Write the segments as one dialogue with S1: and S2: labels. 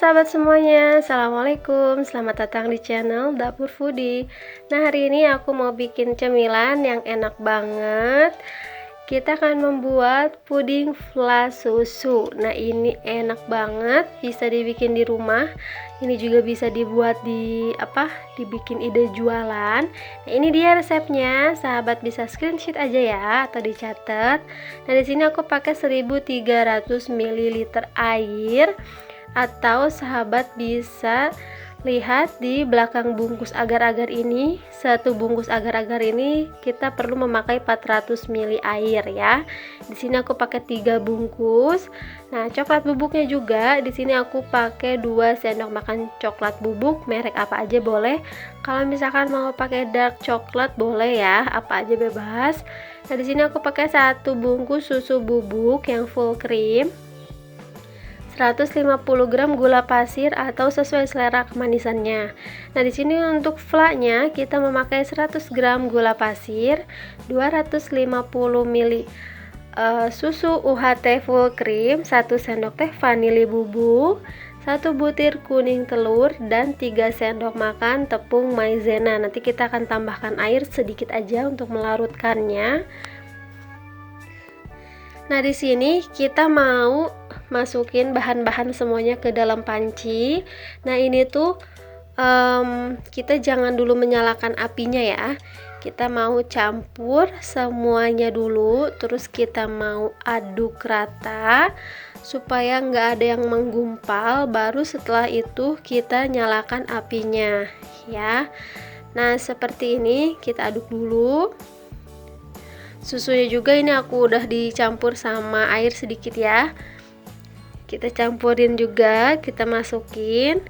S1: sahabat semuanya, Assalamualaikum, selamat datang di channel Dapur Foodie. Nah, hari ini aku mau bikin cemilan yang enak banget. Kita akan membuat puding flas susu. Nah, ini enak banget, bisa dibikin di rumah. Ini juga bisa dibuat dibikin ide jualan. Nah, ini dia resepnya, sahabat bisa screenshot aja ya atau dicatat. Nah, di sini aku pakai 1300 ml air, atau sahabat bisa lihat di belakang bungkus agar-agar ini. Satu bungkus agar-agar ini kita perlu memakai 400 ml air ya. Di sini aku pakai 3 bungkus. Nah, coklat bubuknya juga di sini aku pakai 2 sendok makan coklat bubuk, merek apa aja boleh. Kalau misalkan mau pakai dark coklat boleh ya, apa aja bebas. Nah, di sini aku pakai 1 bungkus susu bubuk yang full cream, 150 gram gula pasir atau sesuai selera kemanisannya. Nah, di sini untuk flaknya kita memakai 100 gram gula pasir, 250 ml susu UHT full cream, 1 sendok teh vanili bubuk, 1 butir kuning telur, dan 3 sendok makan tepung maizena. Nanti kita akan tambahkan air sedikit aja untuk melarutkannya. Nah, di sini kita mau masukin bahan-bahan semuanya ke dalam panci. Nah, ini tuh kita jangan dulu menyalakan apinya ya. Kita mau campur semuanya dulu, terus kita mau aduk rata supaya nggak ada yang menggumpal. Baru setelah itu kita nyalakan apinya ya. Nah, seperti ini kita aduk dulu. Susunya juga ini aku udah dicampur sama air sedikit ya. Kita campurin juga, kita masukin.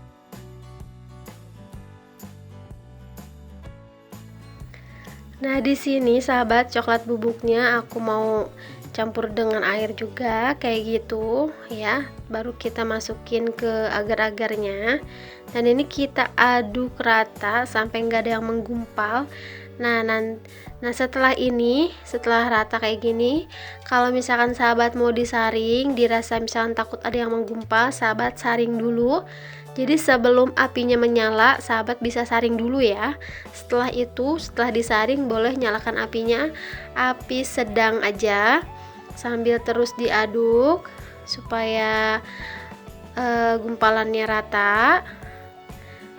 S1: Nah, di sini sahabat, coklat bubuknya aku mau campur dengan air juga kayak gitu ya. Baru kita masukin ke agar-agarnya. Dan ini kita aduk rata sampai nggak ada yang menggumpal. Nah, setelah rata kayak gini, kalau misalkan sahabat mau disaring, dirasa misalkan takut ada yang menggumpal, sahabat saring dulu. Jadi sebelum apinya menyala, sahabat bisa saring dulu ya. Setelah itu, setelah disaring, boleh nyalakan apinya api sedang aja, sambil terus diaduk supaya gumpalannya rata.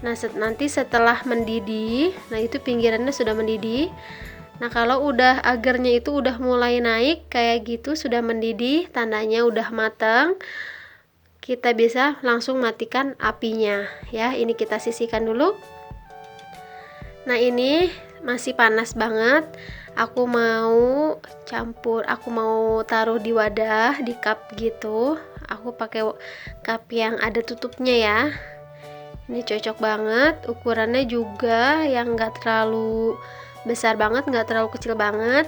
S1: Nah, nanti setelah mendidih, nah itu pinggirannya sudah mendidih. Nah, kalau udah agarnya itu udah mulai naik kayak gitu, sudah mendidih, tandanya udah matang. Kita bisa langsung matikan apinya ya. Ini kita sisihkan dulu. Nah, ini masih panas banget. Aku mau taruh di wadah, di cup gitu. Aku pakai cup yang ada tutupnya ya. Ini cocok banget, ukurannya juga yang enggak terlalu besar banget, enggak terlalu kecil banget.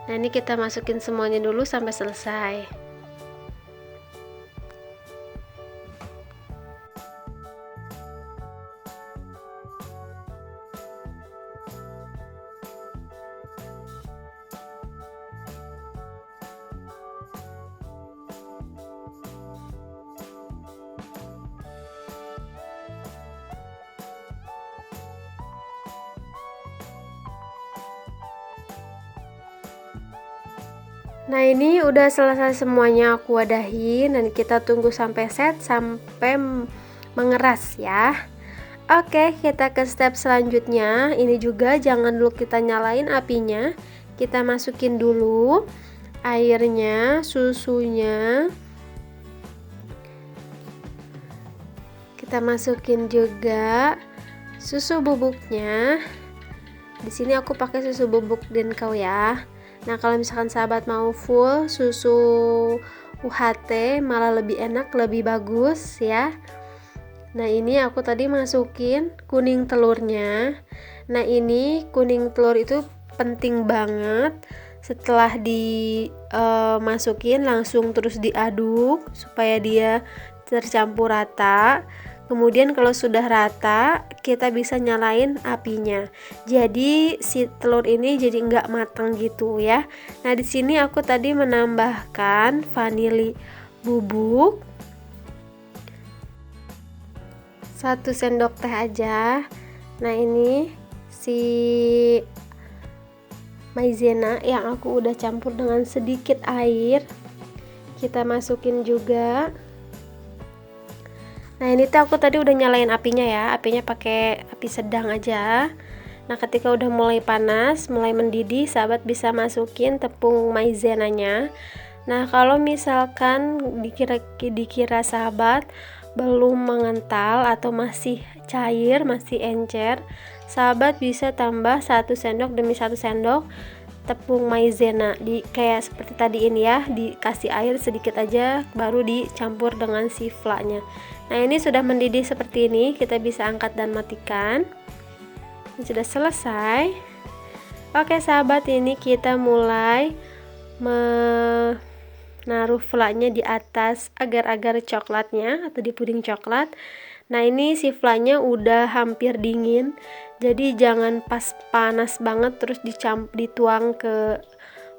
S1: Nah, ini kita masukin semuanya dulu sampai selesai. Nah, ini udah selesai semuanya aku wadahin, dan kita tunggu sampai set, sampai mengeras ya. Oke, kita ke step selanjutnya. Ini juga jangan dulu kita nyalain apinya. Kita masukin dulu airnya, susunya. Kita masukin juga susu bubuknya. Di sini aku pakai susu bubuk Denkau ya. Nah, kalau misalkan sahabat mau full susu UHT malah lebih enak, lebih bagus ya. Nah, ini aku tadi masukin kuning telurnya. Nah, ini kuning telur itu penting banget. Setelah dimasukin langsung terus diaduk supaya dia tercampur rata. Kemudian kalau sudah rata, kita bisa nyalain apinya. Jadi si telur ini jadi nggak matang gitu ya. Nah, di sini aku tadi menambahkan vanili bubuk 1 sendok teh aja. Nah ini si maizena yang aku udah campur dengan sedikit air, kita masukin juga. Nah ini tuh aku tadi udah nyalain apinya ya, apinya pakai api sedang aja. Nah ketika udah mulai panas, mulai mendidih, sahabat bisa masukin tepung maizenanya. Nah kalau misalkan dikira sahabat belum mengental atau masih cair, masih encer, sahabat bisa tambah 1 sendok demi 1 sendok tepung maizena, kayak seperti tadi ini ya, dikasih air sedikit aja baru dicampur dengan si flanya. Nah ini sudah mendidih seperti ini, kita bisa angkat dan matikan. Ini sudah selesai. Oke sahabat, ini kita mulai naruh flanya di atas agar-agar coklatnya atau di puding coklat. Nah ini si flanya udah hampir dingin, jadi jangan pas panas banget terus dituang ke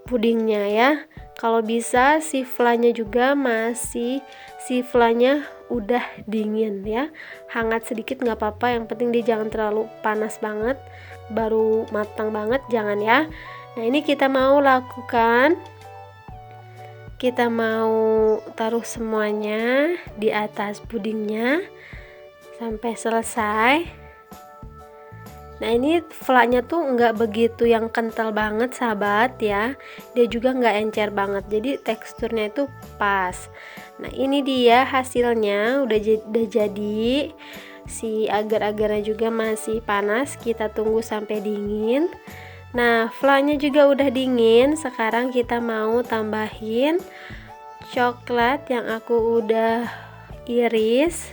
S1: pudingnya ya. Kalau bisa si flanya juga si flanya udah dingin ya, hangat sedikit nggak apa-apa, yang penting dia jangan terlalu panas banget baru matang banget, jangan ya. Nah ini kita mau taruh semuanya di atas pudingnya sampai selesai. Nah ini flanya tuh nggak begitu yang kental banget sahabat ya, dia juga nggak encer banget, jadi teksturnya itu pas. Nah ini dia hasilnya, udah jadi. Si agar-agarnya juga masih panas, kita tunggu sampai dingin. Nah flanya juga udah dingin, sekarang kita mau tambahin coklat yang aku udah iris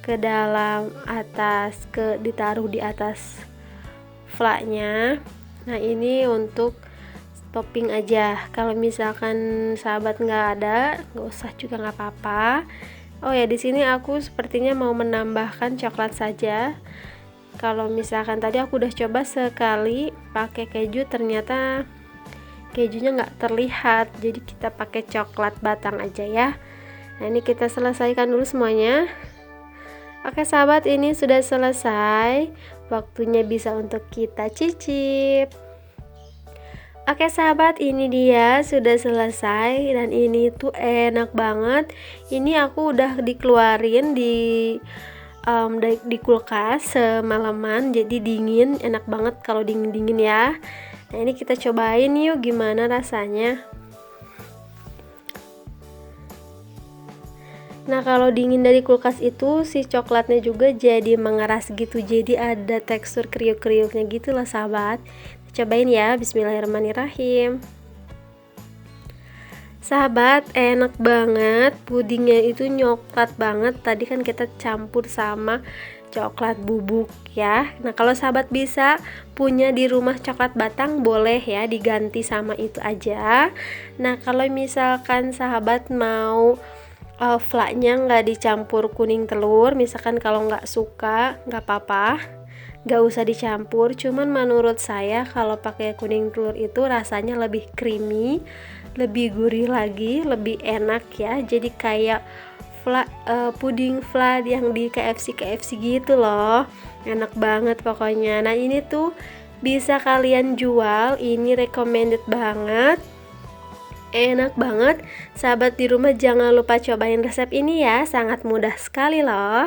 S1: ke dalam ditaruh di atas flanya. Nah ini untuk topping aja, kalau misalkan sahabat nggak ada, nggak usah juga nggak apa-apa. Oh ya, di sini aku sepertinya mau menambahkan coklat saja. Kalau misalkan tadi aku udah coba sekali pakai keju, ternyata kejunya nggak terlihat, jadi kita pakai coklat batang aja ya. Nah ini kita selesaikan dulu semuanya. Oke sahabat, ini sudah selesai, waktunya bisa untuk kita cicip. Oke sahabat, ini dia sudah selesai dan ini tuh enak banget. Ini aku udah dikeluarin di kulkas semalaman, jadi dingin, enak banget kalau dingin-dingin ya. Nah ini kita cobain yuk gimana rasanya. Nah kalau dingin dari kulkas itu si coklatnya juga jadi mengeras gitu, jadi ada tekstur kriuk-kriuknya gitu lah sahabat. Cobain ya, bismillahirrahmanirrahim. Sahabat, enak banget, pudingnya itu nyoklat banget. Tadi kan kita campur sama coklat bubuk ya. Nah kalau sahabat bisa punya di rumah coklat batang, boleh ya diganti sama itu aja. Nah kalau misalkan sahabat mau flanya nggak dicampur kuning telur, misalkan kalau nggak suka nggak apa-apa, nggak usah dicampur. Cuman menurut saya kalau pakai kuning telur itu rasanya lebih creamy, lebih gurih lagi, lebih enak ya. Jadi kayak puding flan yang di KFC gitu loh, enak banget pokoknya. Nah ini tuh bisa kalian jual, ini recommended banget, enak banget. Sahabat di rumah jangan lupa cobain resep ini ya, sangat mudah sekali loh.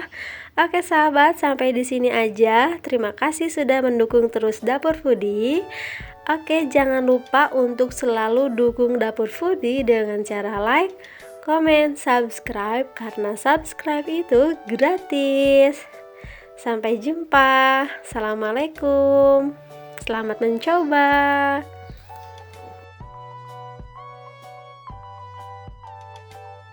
S1: Oke sahabat, sampai di sini aja. Terima kasih sudah mendukung terus Dapur Foodie. Oke, jangan lupa untuk selalu dukung Dapur Foodie dengan cara like, komen, subscribe, karena subscribe itu gratis. Sampai jumpa. Assalamualaikum. Selamat mencoba.